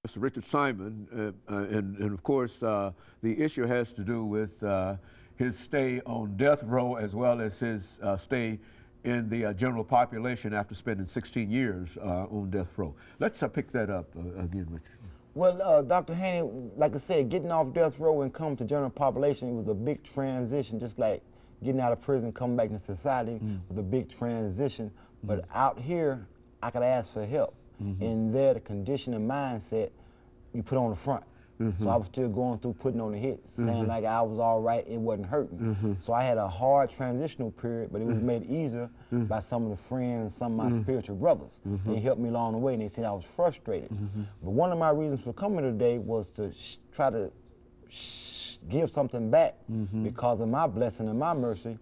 Mr. Richard Simon, and of course, the issue has to do with his stay on death row as well as his stay in the general population after spending 16 years on death row. Let's pick that up again, Richard. Well, Dr. Haney, like I said, getting off death row and coming to general population was a big transition, just like getting out of prison, coming back into society was a big transition. But out here, I could ask for help. In there, the condition and mindset you put on the front. So I was still going through putting on the hits, saying like I was all right, it wasn't hurting. So I had a hard transitional period, but it was made easier by some of the friends and some of my spiritual brothers. They helped me along the way, and they said I was frustrated. But one of my reasons for coming today was to try to give something back because of my blessing and my mercy,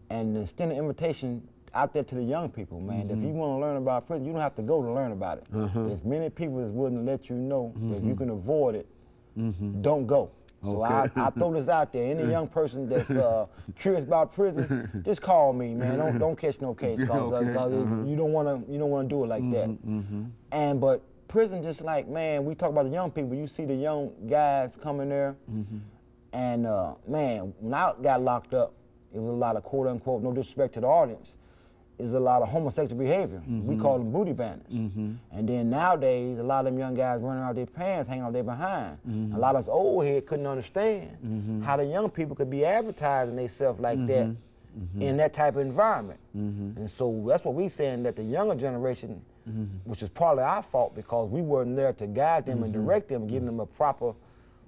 and extend an invitation out there to the young people, man. If you want to learn about prison, you don't have to go to learn about it. There's many people that's willing to let you know that if you can avoid it, don't go. So I throw this out there. Any young person that's curious about prison, just call me, man. Don't catch no case, cause you don't want to do it like that. But prison, just like, man, we talk about the young people. You see the young guys coming there, and man, when I got locked up, it was a lot of quote unquote, no disrespect to the audience, is a lot of homosexual behavior. We call them booty bandits. And then nowadays, a lot of them young guys running out their pants, hanging out their behind. A lot of us old heads couldn't understand how the young people could be advertising themselves like that in that type of environment. And so that's what we saying, that the younger generation, which is partly our fault because we weren't there to guide them and direct them, give them a proper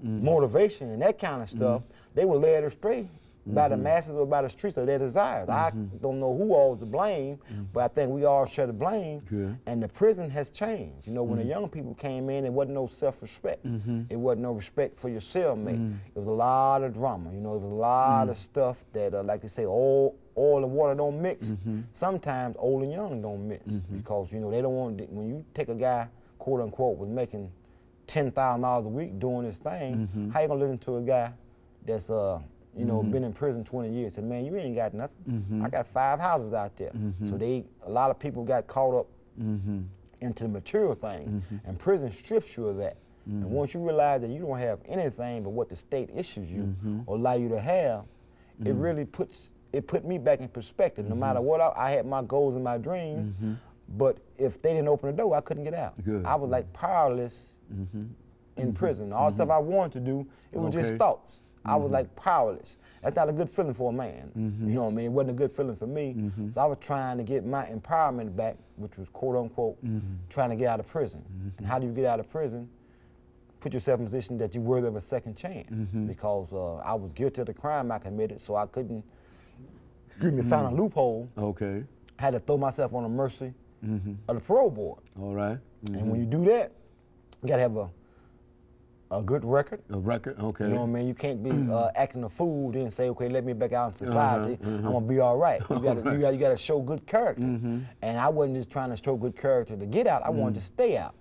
motivation and that kind of stuff, they were led astray by the masses or by the streets of their desires. I don't know who all to blame, but I think we all share the blame. And the prison has changed. You know, when the young people came in, it wasn't no self-respect. It wasn't no respect for your cellmate. It was a lot of drama. You know, it was a lot of stuff that, like they say, oil and water don't mix. Sometimes old and young don't mix because, you know, they don't want, when you take a guy, quote unquote, was making $10,000 a week doing this thing, how you gonna listen to a guy that's you know, been in prison 20 years, and man, you ain't got nothing. I got 5 houses out there. So a lot of people got caught up into the material thing, and prison strips you of that. And once you realize that you don't have anything but what the state issues you or allow you to have, it really put me back in perspective. No matter what, I had my goals and my dreams, but if they didn't open the door, I couldn't get out. I was like powerless in prison. All the stuff I wanted to do, it was just thoughts. I was like powerless. That's not a good feeling for a man. You know what I mean? It wasn't a good feeling for me. So I was trying to get my empowerment back, which was quote unquote trying to get out of prison. And how do you get out of prison? Put yourself in a position that you're worthy of a second chance. Because I was guilty of the crime I committed, so I couldn't, find a loophole. I had to throw myself on the mercy of the parole board. And when you do that, you gotta have a good record. You know what I mean? You can't be acting a fool then say, okay, let me back out in society. I'm gonna be all right. You gotta show good character. And I wasn't just trying to show good character to get out. I wanted to stay out.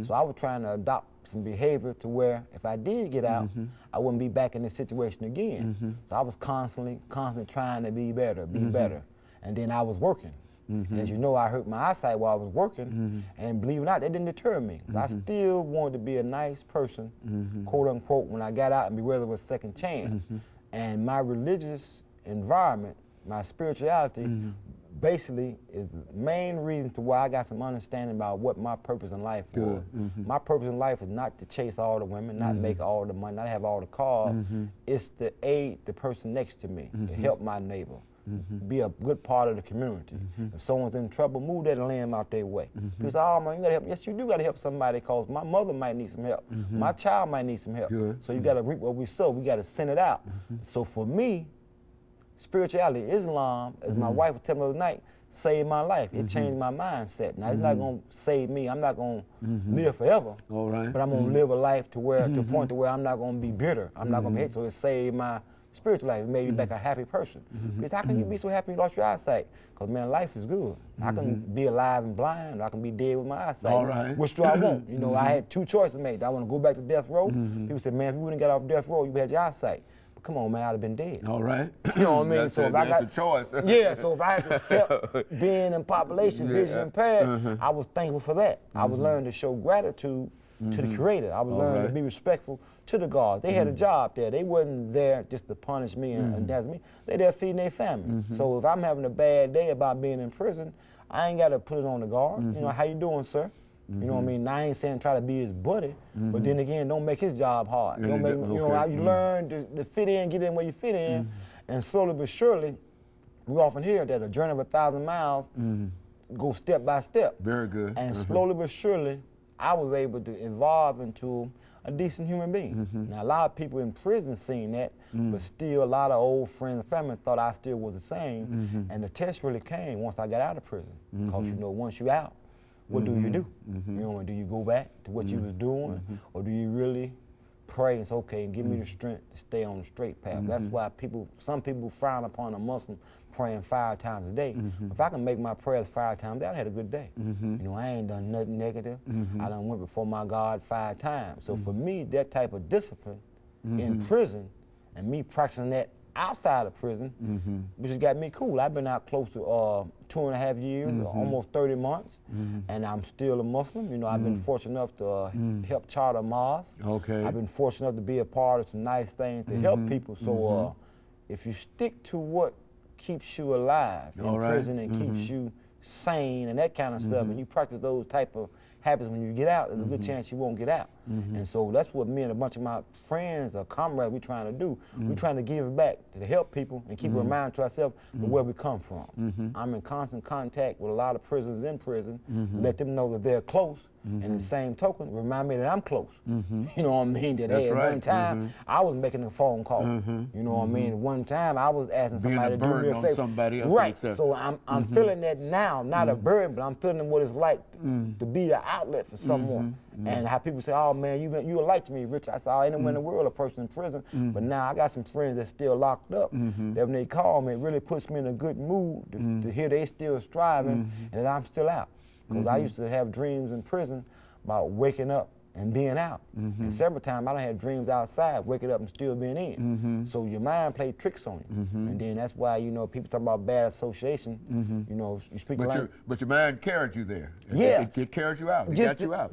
So I was trying to adopt some behavior to where if I did get out, I wouldn't be back in this situation again. So I was constantly trying to be better, And then I was working. And as you know, I hurt my eyesight while I was working, and believe it or not, that didn't deter me. I still wanted to be a nice person, quote unquote, when I got out and be worthy of a second chance. And my religious environment, my spirituality, basically is the main reason to why I got some understanding about what my purpose in life was. My purpose in life is not to chase all the women, not make all the money, not have all the cars. It's to aid the person next to me, to help my neighbor. Be a good part of the community. If someone's in trouble, move that lamb out their way. People say, oh man, you gotta help. Yes, you do gotta help somebody because my mother might need some help. My child might need some help. So you gotta reap what we sow. We gotta send it out. So for me, spirituality, Islam, as my wife would tell me the other night, saved my life. It changed my mindset. Now it's not gonna save me. I'm not gonna live forever. But I'm gonna live a life to where, to the point to where I'm not gonna be bitter. I'm not gonna be hate. So it saved my spiritual life. It made me back a happy person. Because how can you be so happy you lost your eyesight? Because man, life is good. I can be alive and blind, or I can be dead with my eyesight. Which do I want? You know, I had 2 choices to make. Do I want to go back to death row? People said, man, if you wouldn't get off death row, you had your eyesight. But come on, man, I'd have been dead. You know what I mean? So if I got a choice. So if I had to accept being in population, vision impaired, I was thankful for that. I was learning to show gratitude to the Creator. I was learning to be respectful to the guards. They had a job there. They wasn't there just to punish me and that's me. They there feeding their family. So if I'm having a bad day about being in prison, I ain't got to put it on the guard. You know, how you doing, sir? You know what I mean? I ain't saying try to be his buddy, but then again, don't make his job hard. Don't make, you know, you learn to fit in, get in where you fit in, and slowly but surely, we often hear that a journey of 1,000 miles go step by step. Very good. And slowly but surely, I was able to evolve into a decent human being. Now, a lot of people in prison seen that, but still a lot of old friends and family thought I still was the same, and the test really came once I got out of prison. Because, you know, once you out, what do you do? You know, do you go back to what you was doing, or do you really pray and say, okay, give me the strength to stay on the straight path? That's why some people frown upon a Muslim praying 5 times a day. If I can make my prayers 5 times a day, I had a good day. You know, I ain't done nothing negative. I done went before my God 5 times. So for me, that type of discipline in prison, and me practicing that outside of prison, which has got me cool. I've been out close to 2.5 years, almost 30 months, and I'm still a Muslim. You know, I've been fortunate enough to help charter a mosque. I've been fortunate enough to be a part of some nice things to help people. So if you stick to what keeps you alive in prison and keeps you sane and that kind of stuff, and you practice those type of habits when you get out, there's a good chance you won't get out. And so that's what me and a bunch of my friends or comrades we trying to do. We're trying to give back to help people and keep a reminder to ourselves of where we come from. I'm in constant contact with a lot of prisoners in prison, let them know that they're close, and the same token, remind me that I'm close. You know what I mean? That hey, at one time, I was making a phone call. You know what I mean? At one time, I was asking somebody to do me a favor. Somebody else, right. So I'm feeling that now, not a burden, but I'm feeling what it's like to be an outlet for someone. And how people say, oh man, you a light to me, Rich. I saw anywhere in the world a person in prison, but now I got some friends that's still locked up. That when they call me, it really puts me in a good mood to hear they still striving and that I'm still out. Because I used to have dreams in prison about waking up and being out. And several times I done had dreams outside, waking up and still being in. So your mind played tricks on you. And then that's why, you know, people talk about bad association, you know, you speak like... But your mind carried you there. Yeah. It carried you out. It got you out.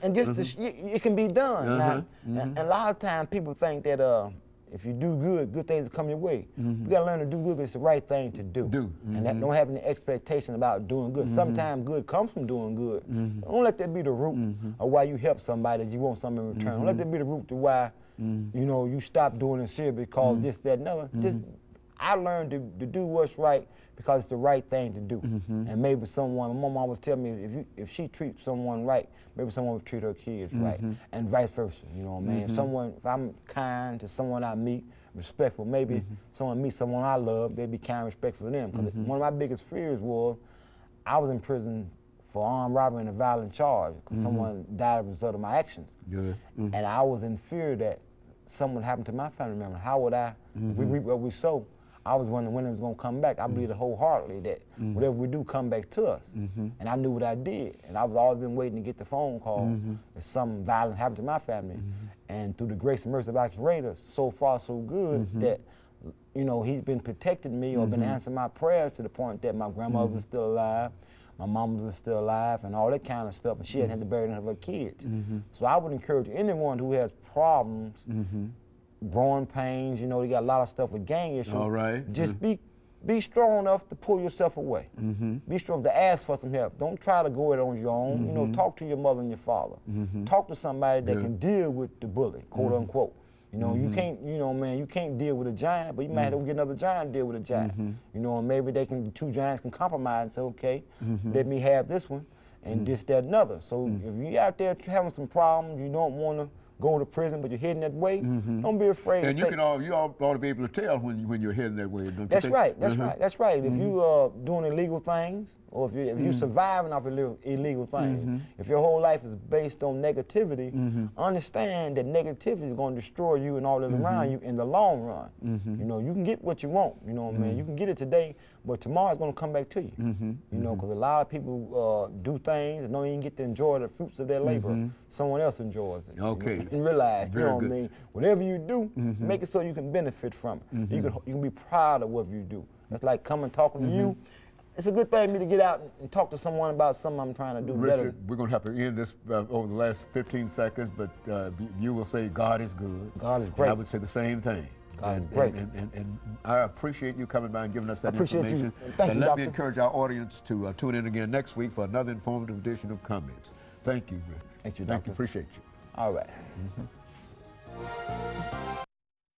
And just it can be done. Now, and a lot of times people think that if you do good, good things will come your way. You gotta learn to do good because it's the right thing to do. And that don't have any expectation about doing good. Sometimes good comes from doing good. Don't let that be the root of why you help somebody that you want something in return. Don't let that be the root to why you know you stop doing it serious because this, that, and other. Just I learned to do what's right because it's the right thing to do. And maybe someone, my mom always tell me, if she treats someone right, maybe someone would treat her kids right, and vice versa. You know what I mean? If I'm kind to someone I meet, respectful, maybe someone meets someone I love, they'd be kind and respectful to them. Because one of my biggest fears was I was in prison for armed robbery and a violent charge because someone died as a result of my actions. And I was in fear that something happened to my family member. How would I, if we reap what we sow, I was wondering when it was going to come back. I believed wholeheartedly that whatever we do come back to us. And I knew what I did. And I was always been waiting to get the phone call that something violent happened to my family. And through the grace and mercy of our Creator, so far so good that, you know, he's been protecting me or been answering my prayers to the point that my grandmother was still alive, my mom was still alive, and all that kind of stuff. And she hadn't had to bury none of her kids. So I would encourage anyone who has problems, growing pains, you know, you got a lot of stuff with gang issues. Just be strong enough to pull yourself away. Be strong to ask for some help. Don't try to go it on your own. You know, talk to your mother and your father. Talk to somebody that can deal with the bully, quote unquote. You know, you can't, you know, man, you can't deal with a giant, but you might have to get another giant to deal with a giant. You know, and maybe two giants can compromise and say, okay, let me have this one and this, that, and other. So if you're out there having some problems, you don't want to go to prison, but you're heading that way, don't be afraid. And you all ought to be able to tell when you're heading that way, don't you That's think? right, that's right, that's right. If you are doing illegal things, or if you're surviving off illegal things, if your whole life is based on negativity, understand that negativity is going to destroy you and all that around you in the long run. You know, you can get what you want, you know what I mean? You can get it today, but tomorrow it's going to come back to you. You know, because a lot of people do things and don't even get to enjoy the fruits of their labor. Someone else enjoys it. Okay. And realize, you know what I mean? Whatever you do, make it so you can benefit from it. You can be proud of what you do. It's like coming talking to you. it's a good thing for me to get out and talk to someone about something I'm trying to do better. Richard, we're going to have to end this over the last 15 seconds, but you will say God is good. God is great. And I would say the same thing. God is great. And I appreciate you coming by and giving us that appreciate information. you. Thank and you, let me Doctor. encourage our audience to tune in again next week for another informative edition of Comments. Thank you, Richard. Thank you, Thank Doctor. you. Appreciate you. All right. Mm-hmm.